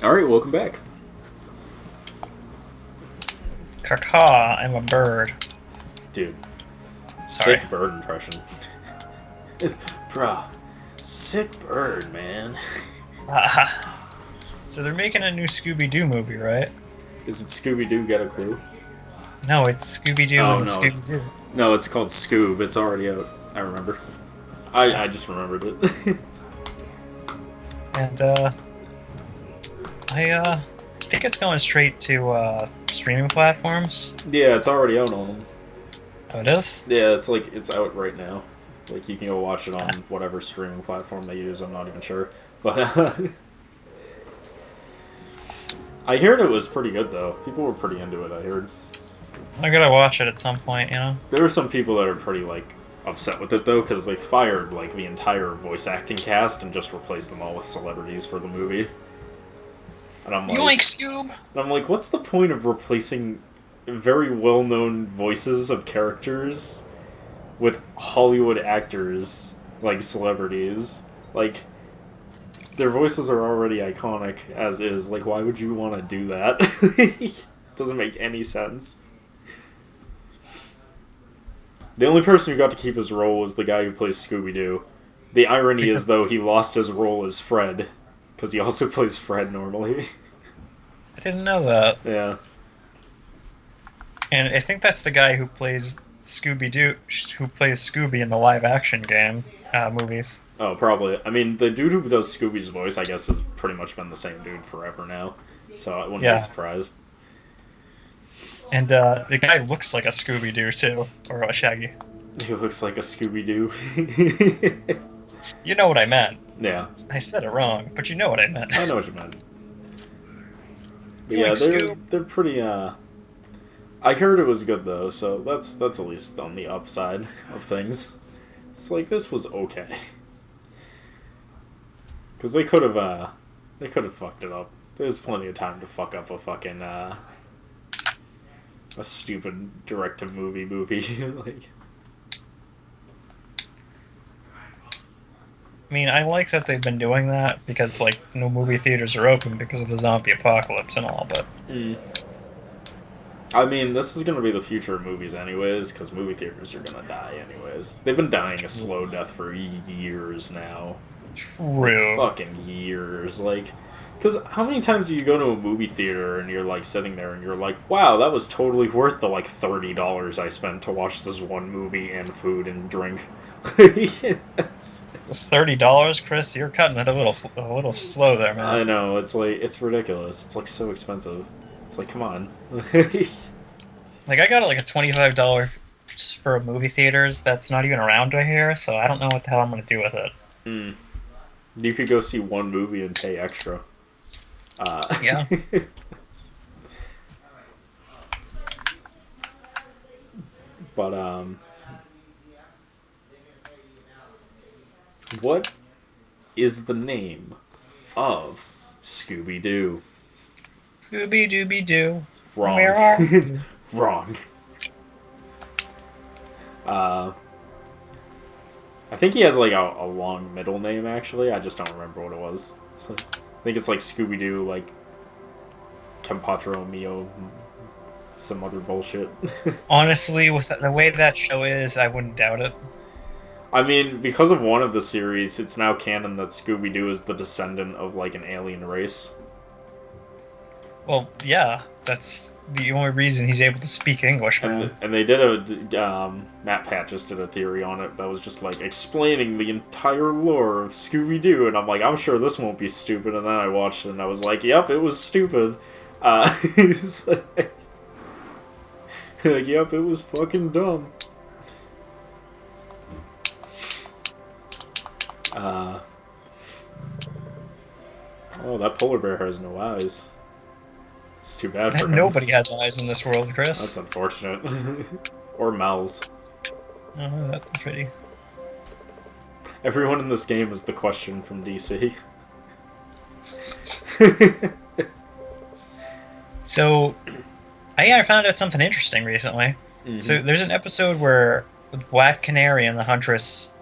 Alright, welcome back. Caca, I'm a bird. Dude. Sorry. Sick bird impression. Bruh. Sick bird, man. So they're making a new Scooby-Doo movie, right? Is it Scooby-Doo Get a Clue? No, it's Scooby-Doo Oh, and the no. Scooby-Doo. No, it's called Scoob. It's already out. I remember. I just remembered it. And, I think it's going straight to, streaming platforms. Yeah, it's already out on them. Oh, it is? Yeah, it's out right now. Like, you can go watch it on whatever streaming platform they use, I'm not even sure. But, I heard it was pretty good, though. People were pretty into it, I heard. I gotta watch it at some point, you know? There were some people that are pretty, like, upset with it, though, because they fired, like, the entire voice acting cast and just replaced them all with celebrities for the movie. And I'm like... Yoink, Scoob! And I'm like, what's the point of replacing very well-known voices of characters with Hollywood actors, like celebrities? Like, their voices are already iconic as is. Like, why would you want to do that? Doesn't make any sense. The only person who got to keep his role was the guy who plays Scooby-Doo. The irony is, though, he lost his role as Fred, because he also plays Fred normally. I didn't know that. Yeah. And I think that's the guy who plays Scooby-Doo, who plays Scooby in the live-action game movies. Oh, probably. I mean, the dude who does Scooby's voice, I guess, has pretty much been the same dude forever now. So I wouldn't be surprised. And the guy looks like a Scooby-Doo, too. Or a Shaggy. He looks like a Scooby-Doo. You know what I meant. Yeah. I said it wrong, but you know what I meant. I know what you meant. But You yeah, like they're pretty, I heard it was good, though, so that's at least on the upside of things. It's like, this was okay. Because they could have fucked it up. There's plenty of time to fuck up a fucking, a stupid direct-to-movie movie. Like, I mean, I like that they've been doing that because, like, no movie theaters are open because of the zombie apocalypse and all, but... I mean, this is going to be the future of movies anyways, because movie theaters are going to die anyways. They've been dying a slow death for years now. True. Fucking years. Like, because how many times do you go to a movie theater and you're, like, sitting there and you're like, wow, that was totally worth the, like, $30 I spent to watch this one movie and food and drink. $30, Chris? You're cutting it a little slow there, man. I know, it's like, it's ridiculous. It's, like, so expensive. It's like, come on. Like, I got like a $25 for a movie theaters that's not even around right here, so I don't know what the hell I'm going to do with it. You could go see one movie and pay extra. Yeah. But, what is the name of Scooby-Doo? Scooby-Dooby-Doo. Wrong. Where are you? Wrong. I think he has like a long middle name, actually. I just don't remember what it was. I think it's like Scooby-Doo, like Kempatro Mio, some other bullshit. Honestly, with the way that show is, I wouldn't doubt it. I mean, because of one of the series, it's now canon that Scooby-Doo is the descendant of like an alien race. Well, yeah, that's the only reason he's able to speak English, man. And they did Matt Pat just did a theory on it that was just like explaining the entire lore of Scooby-Doo, and I'm like, I'm sure this won't be stupid, and then I watched it and I was like, yep, it was stupid. It's like, yep, it was fucking dumb. Oh, that polar bear has no eyes. It's too bad for him. Nobody has eyes in this world, Chris. That's unfortunate. Or mouths. Oh, that's pretty. Everyone in this game is the Question from DC. So, I found out something interesting recently. Mm-hmm. So, there's an episode where the Black Canary and the Huntress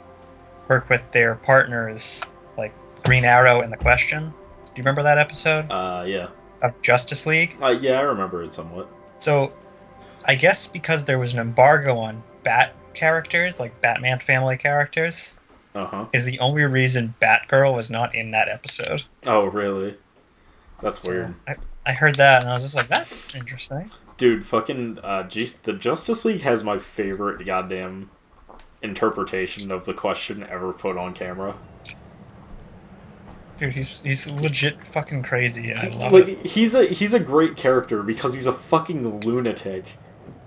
work with their partners, like Green Arrow and the Question. Do you remember that episode Yeah. of Justice League? Yeah, I remember it somewhat. So I guess because there was an embargo on Bat characters, like Batman family characters, Uh-huh. is the only reason Batgirl was not in that episode. Oh, really? That's So weird. I heard that and I was just like, that's interesting. Dude, fucking, the Justice League has my favorite goddamn interpretation of the question ever put on camera. Dude, he's legit fucking crazy. I love Like, it. he's a great character because he's a fucking lunatic.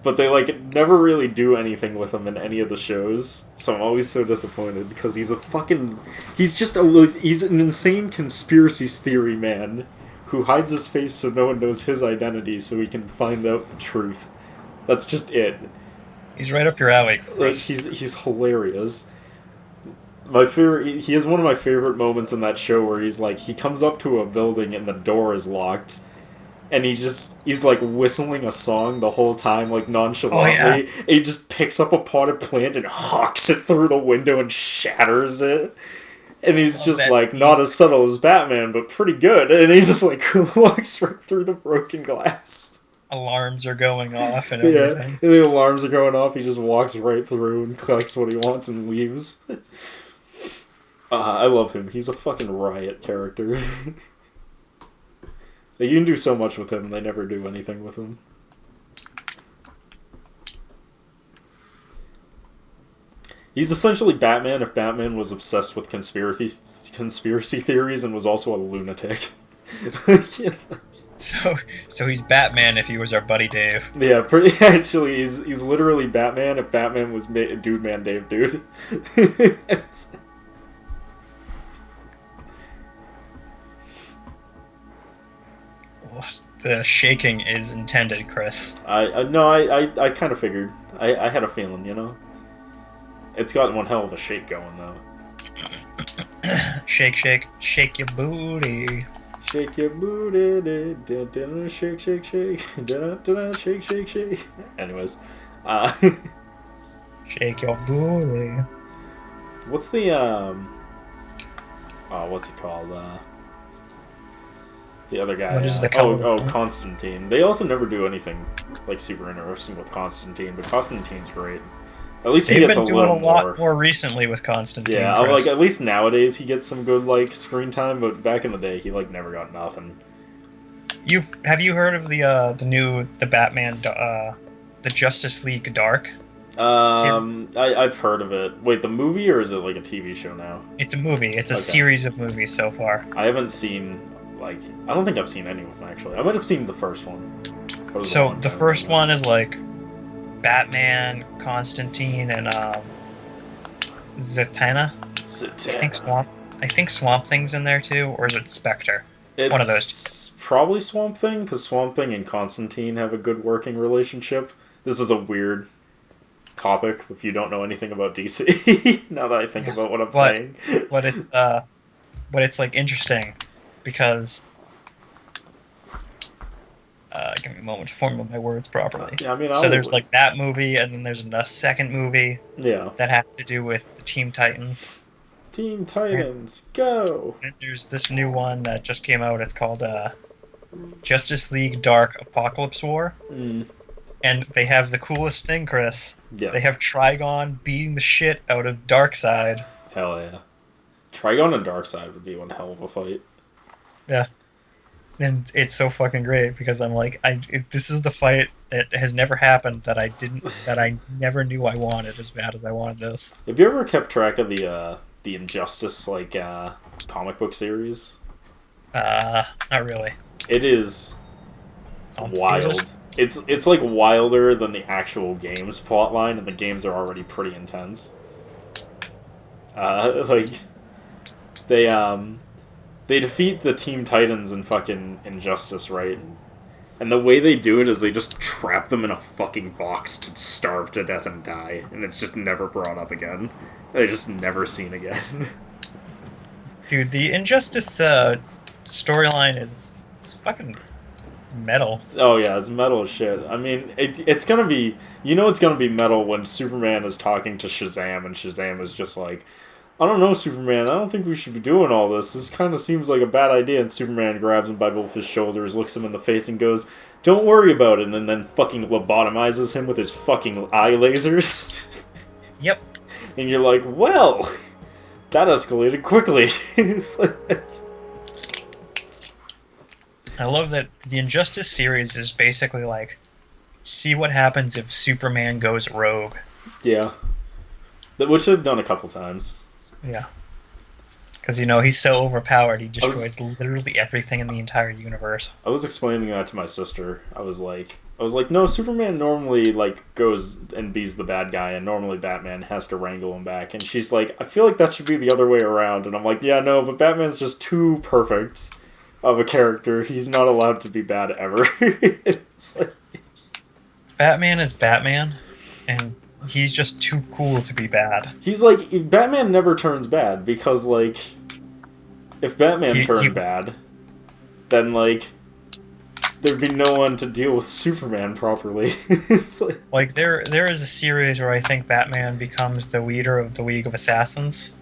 But they, like, never really do anything with him in any of the shows. So I'm always so disappointed because he's a fucking... He's an insane conspiracy theory man who hides his face so no one knows his identity so he can find out the truth. That's just it. He's right up your alley, Like, Chris. he's hilarious. He has one of my favorite moments in that show where he's like, he comes up to a building and the door is locked. And he's like whistling a song the whole time, like nonchalantly. Oh, yeah. And he just picks up a potted plant and hawks it through the window and shatters it. And he's just like, scene. not as subtle as Batman, but pretty good. And he just like walks right through the broken glass. Alarms are going off and Yeah, everything. and the alarms are going off. He just walks right through and collects what he wants and leaves. I love him. He's a fucking riot character. You can do so much with him, and they never do anything with him. He's essentially Batman if Batman was obsessed with conspiracy theories and was also a lunatic. Yeah. So he's Batman if he was our buddy Dave. Yeah, actually, he's literally Batman if Batman was Dude Man Dave Dude. The shaking is intended, Chris. I kind of figured. I had a feeling, you know? It's got one hell of a shake going, though. Shake, shake, shake your booty. Shake your booty, shake, shake, shake, shake, shake, shake. Anyways, Shake your booty. what's the what's it called? The other guy. What is the color? Constantine. They also never do anything like super interesting with Constantine, but Constantine's great. At least he They've gets been a doing little a lot more recently with Constantine. Yeah, Chris. like at least nowadays he gets some good like screen time, but back in the day he like never got nothing. Have you heard of the Batman the Justice League Dark? I've heard of it. Wait, the movie or is it like a TV show now? It's a movie. It's a Okay. series of movies so far. I haven't seen I don't think I've seen any of them actually. I might have seen the first one. That was a So long the time first ago. one is like Batman, Constantine, and Zatanna. I think Swamp Thing's in there too, or is it Spectre? It's one of those probably Swamp Thing because Swamp Thing and Constantine have a good working relationship. This is a weird topic if you don't know anything about DC. Now that I think about what I'm saying, But it's like interesting because give me a moment to formulate my words properly. Yeah, I mean, So there's like that movie, and then there's a second movie yeah, that has to do with the Teen Titans. Teen Titans, go! And there's this new one that just came out. It's called Justice League Dark Apocalypse War. Mm, And they have the coolest thing, Chris. yeah, They have Trigon beating the shit out of Darkseid. hell yeah. Trigon and Darkseid would be one hell of a fight. Yeah. And it's so fucking great because I'm like, this is the fight that has never happened that I never knew I wanted as bad as I wanted this. Have you ever kept track of the Injustice comic book series? Not really. It is Complicated? wild. It's like wilder than the actual game's plotline, and the games are already pretty intense. Like they defeat the Team Titans in fucking Injustice, right? And the way they do it is they just trap them in a fucking box to starve to death and die, and it's just never brought up again. They're just never seen again. Dude, the Injustice storyline is fucking metal. Oh yeah, it's metal as shit. I mean, it's gonna be... You know it's gonna be metal when Superman is talking to Shazam, and Shazam is just like, I don't know, Superman. I don't think we should be doing all this. This kind of seems like a bad idea. And Superman grabs him by both his shoulders, looks him in the face, and goes, "Don't worry about it." And then fucking lobotomizes him with his fucking eye lasers. Yep. And you're like, well, that escalated quickly. I love that the Injustice series is basically like, see what happens if Superman goes rogue. Yeah. Which they've done a couple times. Yeah. Because, he's so overpowered, he destroys literally everything in the entire universe. I was explaining that to my sister. I was like, no, Superman normally, goes and be's the bad guy, and normally Batman has to wrangle him back. And she's like, I feel like that should be the other way around. And I'm like, yeah, no, but Batman's just too perfect of a character. He's not allowed to be bad ever. It's like... Batman is Batman, and he's just too cool to be bad. He's like, Batman never turns bad, because, if Batman turned bad, then, there'd be no one to deal with Superman properly. It's there is a series where I think Batman becomes the leader of the League of Assassins.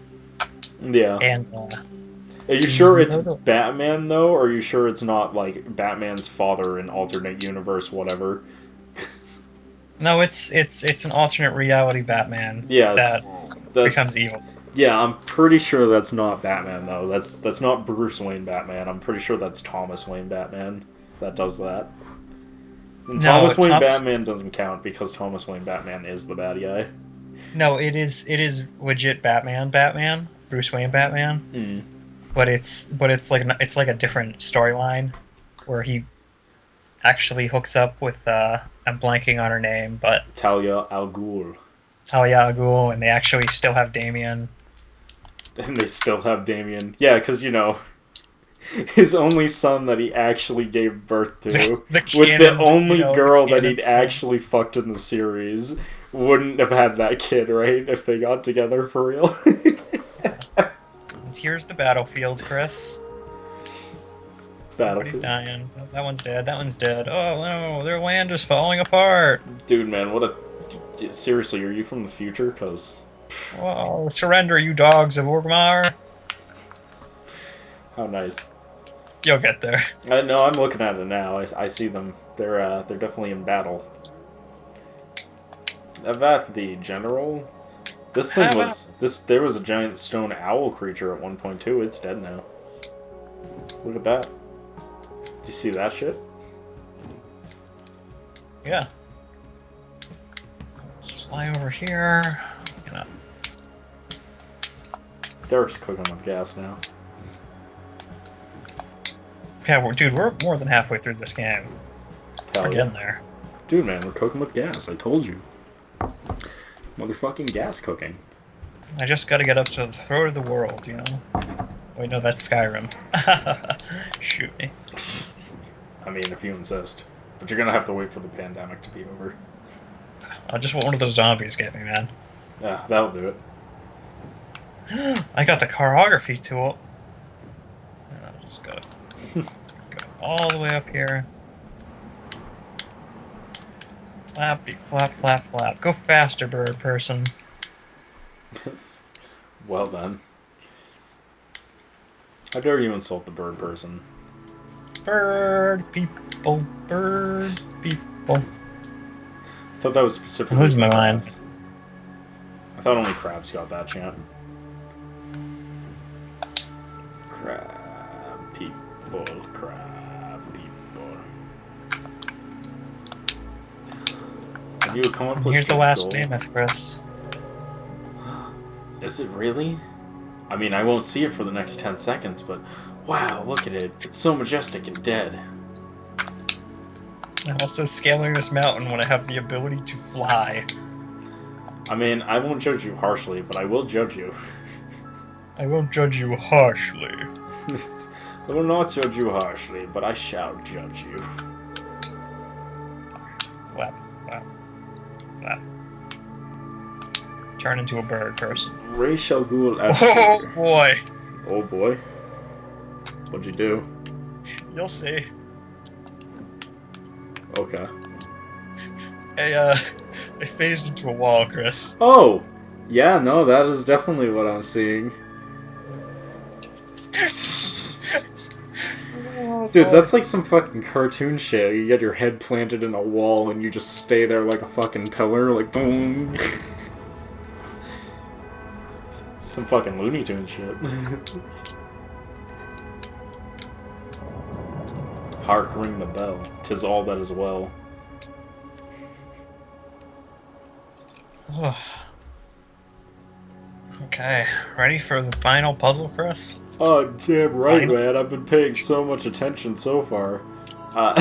Yeah. And, are you sure it's Batman, though? Or are you sure it's not, Batman's father in alternate universe, whatever? No, it's an alternate reality Batman. Yes, that becomes evil. Yeah, I'm pretty sure that's not Batman, though. That's not Bruce Wayne Batman. I'm pretty sure that's Thomas Wayne Batman that does that. And Thomas Wayne Batman doesn't count because Thomas Wayne Batman is the bad guy. No, it is legit Batman, Bruce Wayne Batman. Mm. But it's like a different storyline where he actually hooks up with I'm blanking on her name, but Talia al Ghul. Talia al Ghul, and they actually still have Damian. And they still have Damian. Yeah, because, his only son that he actually gave birth to, with the only girl that he'd actually fucked in the series, wouldn't have had that kid, right? If they got together for real. Here's the battlefield, Chris. Battlefield. Everybody's dying. Oh, that one's dead. That one's dead. Oh no, their land is falling apart. Dude, man, seriously, are you from the future? Because... Oh, surrender, you dogs of Orgmar. How nice. You'll get there. No, I'm looking at it now. I see them. They're definitely in battle. About the general... There was a giant stone owl creature at 1.2. It's dead now. Look at that. Did you see that shit? Yeah. Let's fly over here. Derek's cooking with gas now. Yeah, we're more than halfway through this game. We're getting there. Dude, man, we're cooking with gas. I told you. Motherfucking gas cooking. I just gotta get up to the throat of the world, Wait, no, that's Skyrim. Shoot me. I mean, if you insist. But you're gonna have to wait for the pandemic to be over. I'll just want one of those zombies get me, man. Yeah, that'll do it. I got the choreography tool. I'll just go all the way up here. Flappy, flap, flap, flap. Go faster, bird person. Well then. How dare you insult the bird person? Bird people, bird people. I thought that was specifically Lose my crabs. Mind. I thought only crabs got that chant. Crab people, crab people. Have you accomplished? Here's the last mammoth, Chris. Is it really? I mean, I won't see it for the next 10 seconds, but wow, look at it. It's so majestic and dead. I'm also scaling this mountain when I have the ability to fly. I mean, I won't judge you harshly, but I will judge you. I won't judge you harshly. I will not judge you harshly, but I shall judge you. Flap, flap, flap. Turn into a bird person. Ray Shal Ghul. Oh boy! Oh boy. What'd you do? You'll see. Okay. I phased into a wall, Chris. Oh! Yeah, no, that is definitely what I'm seeing. Oh Dude, boy. that's like some fucking cartoon shit. You get your head planted in a wall and you just stay there like a fucking pillar, like boom. Some fucking Looney Tunes shit. Hark, ring the bell. 'Tis all that is well. Okay, ready for the final puzzle, Chris? Oh, damn right, Final. man. I've been paying so much attention so far. Uh,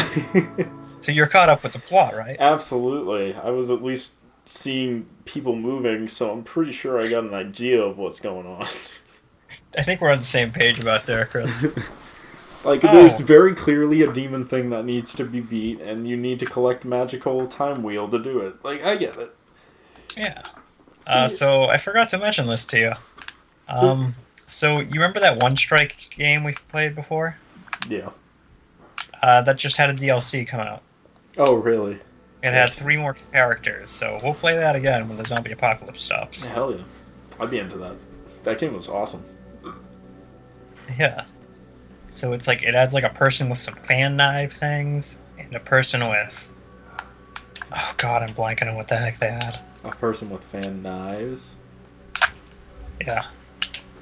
So you're caught up with the plot, right? absolutely. I was at least seeing people moving, so I'm pretty sure I got an idea of what's going on. I think we're on the same page about there, Chris. Like, there's Oh, very clearly a demon thing that needs to be beat, and you need to collect magical time wheel to do it. Like, I get it. yeah. So I forgot to mention this to you. So you remember that One Strike game we played before? Yeah. That just had a DLC come out. Oh, really? It had 3 more characters, so we'll play that again when the zombie apocalypse stops. Hell yeah. I'd be into that. That game was awesome. Yeah. So it's like it adds like a person with some fan knife things and a person with. Oh God, I'm blanking on what the heck they had. A person with fan knives. Yeah,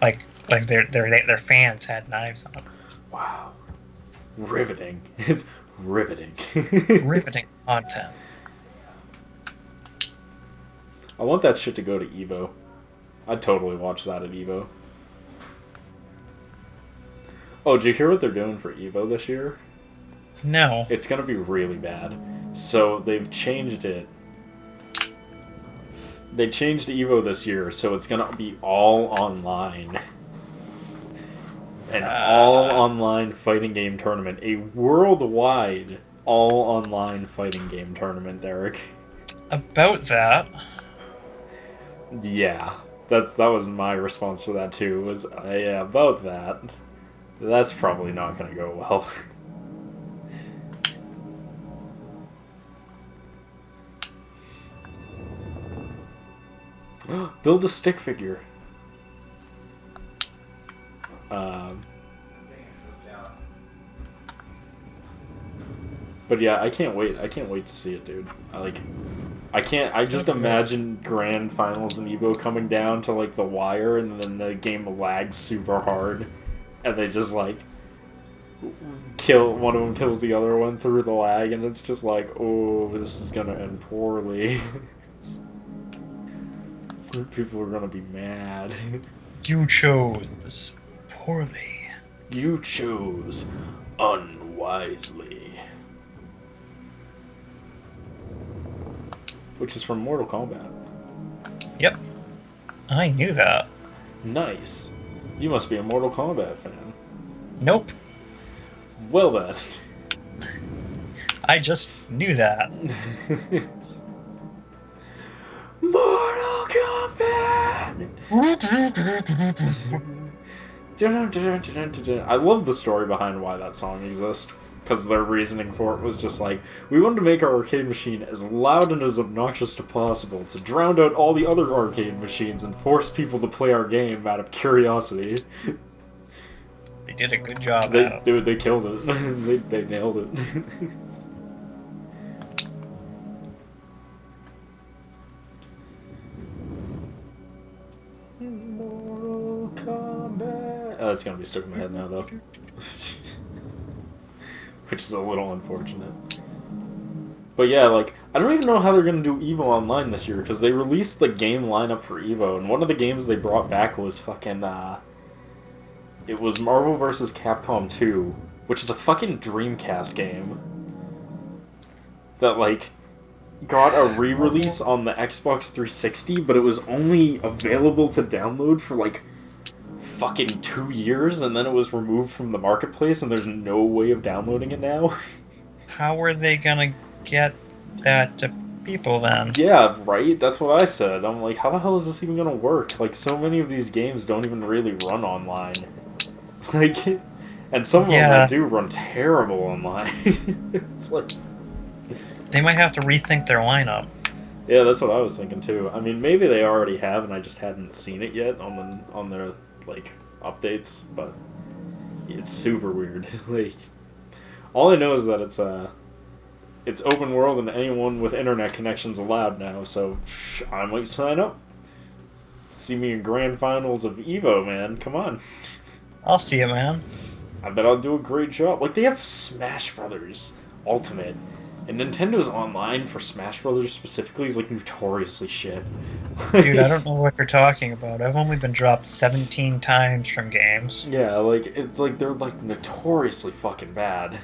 like their fans had knives on them. Wow. Riveting. It's riveting. Riveting content. I want that shit to go to Evo. I'd totally watch that at Evo. Oh, did you hear what they're doing for Evo this year? No. It's gonna be really bad. So they've changed it. They changed Evo this year, so it's gonna be all online. An all online fighting game tournament. A worldwide all online fighting game tournament, Derek. About that. Yeah. That was my response to that too, was yeah, about that. That's probably not gonna go well. Build a stick figure. But yeah, I can't wait. I can't wait to see it, dude. I can't. I just imagine grand finals in Evo coming down to like the wire, and then the game lags super hard, and they just like kill one of them, kills the other one through the lag, and it's just like, oh, this is gonna end poorly. People are gonna be mad. You chose poorly. You chose unwisely. Which is from Mortal Kombat. Yep. I knew that. Nice. You must be a Mortal Kombat fan. Nope. Well then. I just knew that. Mortal Kombat! I love the story behind why that song exists. Because their reasoning for it was just like, we wanted to make our arcade machine as loud and as obnoxious as possible to drown out all the other arcade machines and force people to play our game out of curiosity. They did a good job at it. Dude, they killed it. they nailed it. Mortal Kombat. Oh, that's gonna be stuck in my head now, though. Which is a little unfortunate. But yeah, like, I don't even know how they're gonna do EVO Online this year, because they released the game lineup for EVO, and one of the games they brought back was fucking, it was Marvel vs. Capcom 2, which is a fucking Dreamcast game. That, like, got a re-release on the Xbox 360, but it was only available to download for, like, fucking 2 years, and then it was removed from the marketplace, and there's no way of downloading it now. How were they gonna get that to people then? Yeah, right? That's what I said. I'm like, how the hell is this even gonna work? Like, so many of these games don't even really run online. Like, and some of them that do run terrible online. It's like... They might have to rethink their lineup. Yeah, that's what I was thinking too. I mean, maybe they already have, and I just hadn't seen it yet on their like updates. But it's super weird. Like, all I know is that it's open world and anyone with internet connections allowed now. So I might sign up. See me in grand finals of Evo, man. Come on. I'll see it, man. I bet I'll do a great job. Like, they have Smash Brothers Ultimate, and Nintendo's online for Smash Brothers specifically is like notoriously shit. Dude, I don't know what you're talking about. I've only been dropped 17 times from games. Yeah, like, it's like they're like notoriously fucking bad.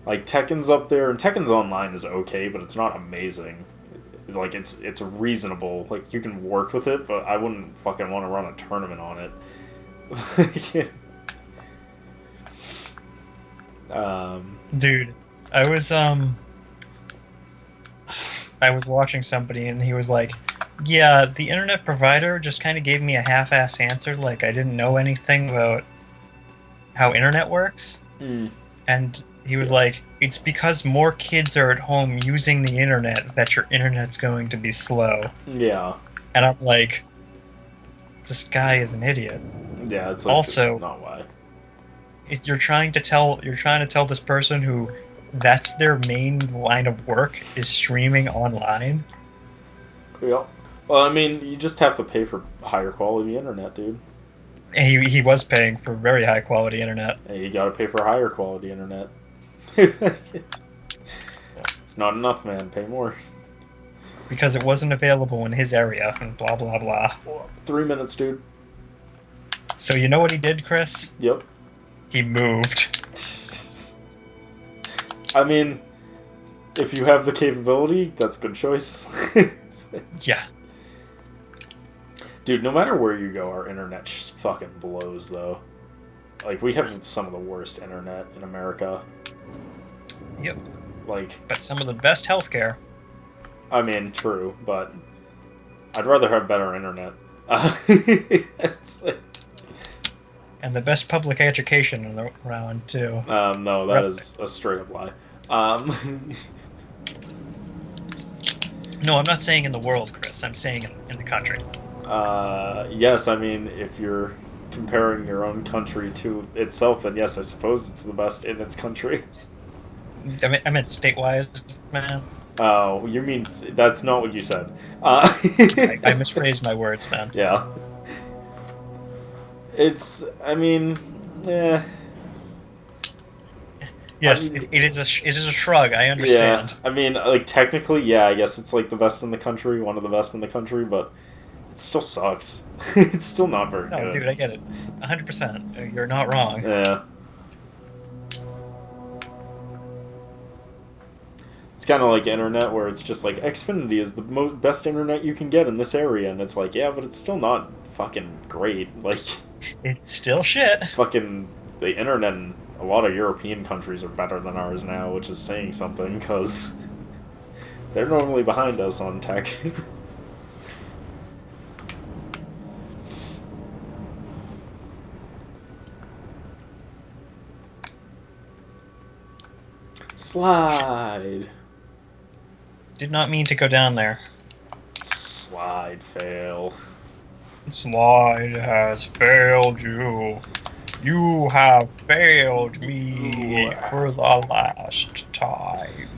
Like, Tekken's up there, and Tekken's online is okay, but it's not amazing. Like, it's reasonable. Like, you can work with it, but I wouldn't fucking want to run a tournament on it. Dude, I was watching somebody and he was like, yeah, the internet provider just kind of gave me a half-ass answer, like I didn't know anything about how internet works. And he was like, it's because more kids are at home using the internet that your internet's going to be slow. Yeah. And I'm like, this guy is an idiot. Yeah, it's like, also, it's not why. You're trying to tell this person who that's their main line of work is streaming online. Yeah. Well, I mean, you just have to pay for higher quality internet, dude. And he was paying for very high quality internet. And you gotta pay for higher quality internet. It's not enough, man. Pay more. Because it wasn't available in his area and blah blah blah. 3 minutes, dude. So you know what he did, Chris? Yep. He moved. I mean, if you have the capability, that's a good choice. Yeah. Dude, no matter where you go, our internet fucking blows, though. Like, we have some of the worst internet in America. Yep. Like, but some of the best healthcare. I mean, true, but I'd rather have better internet. It's like, and the best public education around, too. No, that is a straight up lie. No, I'm not saying in the world, Chris. I'm saying in the country. Yes, I mean, if you're comparing your own country to itself, then yes, I suppose it's the best in its country. I meant statewide, man. Oh, you mean, that's not what you said. I misphrased my words, man. Yeah. It's, I mean, eh. Yes, I mean, it is a shrug. I understand. Yeah, I mean, like, technically, yeah, I guess it's like the best in the country, one of the best in the country, but it still sucks. It's still not very good. No, dude, I get it. 100%. You're not wrong. Yeah. It's kind of like internet, where it's just like, Xfinity is the best internet you can get in this area, and it's like, yeah, but it's still not fucking great. Like, it's still shit. Fucking the internet in a lot of European countries are better than ours now, which is saying something, because they're normally behind us on tech. Slide. Did not mean to go down there. Slide fail. Slide has failed you. You have failed me for the last time.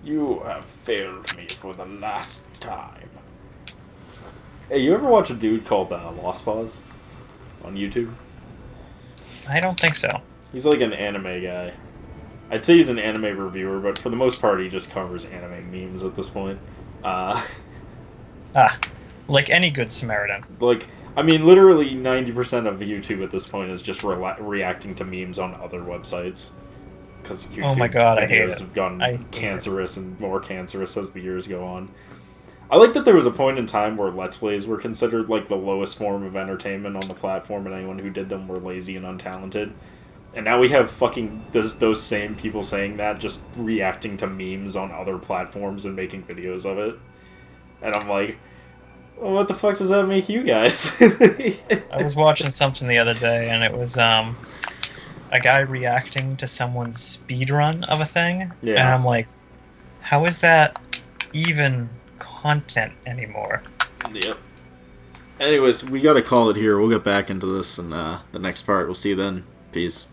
You have failed me for the last time. Hey, you ever watch a dude called Lost Pause on YouTube? I don't think so. He's like an anime guy. I'd say he's an anime reviewer, but for the most part, he just covers anime memes at this point. Like any good Samaritan. Like, I mean, literally 90% of YouTube at this point is just reacting to memes on other websites. Because YouTube oh my God, videos have gone cancerous and more cancerous as the years go on. I like that there was a point in time where Let's Plays were considered like the lowest form of entertainment on the platform, and anyone who did them were lazy and untalented. And now we have fucking those same people saying that, just reacting to memes on other platforms and making videos of it. And I'm like, well, what the fuck does that make you guys? I was watching something the other day, and it was a guy reacting to someone's speedrun of a thing. Yeah. And I'm like, how is that even content anymore. Yep. Anyways, we gotta call it here. We'll get back into this in the next part. We'll see you then. Peace.